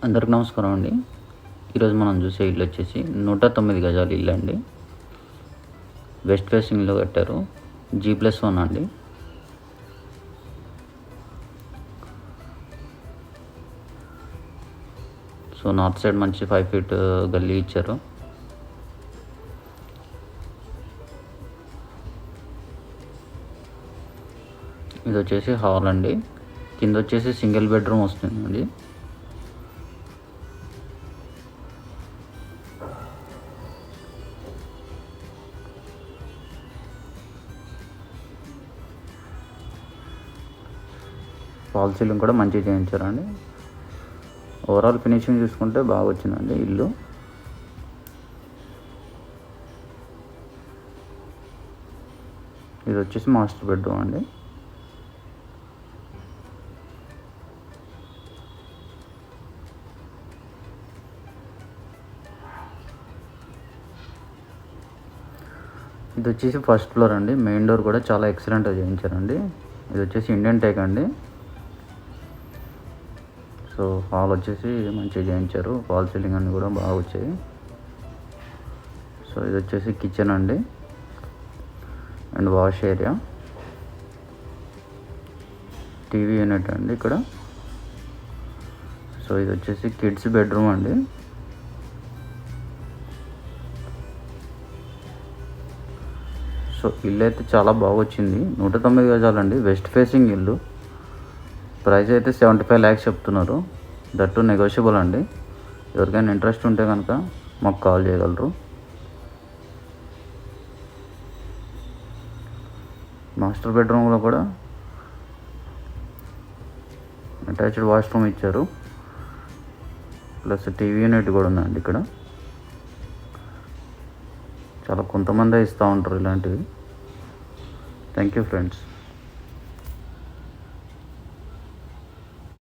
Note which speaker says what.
Speaker 1: అందరికి నమస్కారం అండి. ఈరోజు మనం చూసే ఇల్లు వచ్చేసి 109 గజాల ఇల్లు అండి. వెస్ట్ ఫేసింగ్లో కట్టారు. G+1 అండి. సో నార్త్ సైడ్ మంచి 5 ఫీట్ గల్లీ ఇచ్చారు. ఇది వచ్చేసి హాల్ అండి. కింద వచ్చేసి సింగిల్ బెడ్రూమ్ వస్తుందండి. ఫాల్ సీలింగ్ కూడా మంచిగా చేయించారండి. ఓవరాల్ ఫినిషింగ్ చూసుకుంటే బాగా వచ్చిందండి ఇల్లు. ఇది వచ్చేసి మాస్టర్ బెడ్రూమ్ అండి. ఇది వచ్చేసి ఫస్ట్ ఫ్లోర్ అండి. మెయిన్ డోర్ కూడా చాలా ఎక్సలెంట్గా చేయించారండి. ఇది వచ్చేసి ఇండియన్ టేక్ అండి. సో హాల్ వచ్చేసి మంచిగా చేయించారు. ఫాల్ సీలింగ్ అన్నీ కూడా బాగా వచ్చాయి. సో ఇది వచ్చేసి కిచెన్ అండి and wash area, TV unit అండి ఇక్కడ. సో ఇది వచ్చేసి కిడ్స్ బెడ్రూమ్ అండి. సో ఇల్లు అయితే చాలా బాగా వచ్చింది. 109 గజాలండి. వెస్ట్ ఫేసింగ్ ఇల్లు. ప్రైస్ అయితే 75 lakhs చెప్తున్నారు. దట్టు నెగోషియబుల్ అండి. ఎవరికైనా ఇంట్రెస్ట్ ఉంటే కనుక మాకు కాల్ చేయగలరు. మాస్టర్ బెడ్రూమ్లో కూడా అటాచ్డ్ వాష్రూమ్ ఇచ్చారు. ప్లస్ టీవీ యూనిట్ కూడా ఉందండి ఇక్కడ. చాలా కొంతమంది ఇస్తూ ఉంటారు ఇలాంటివి. Thank you friends.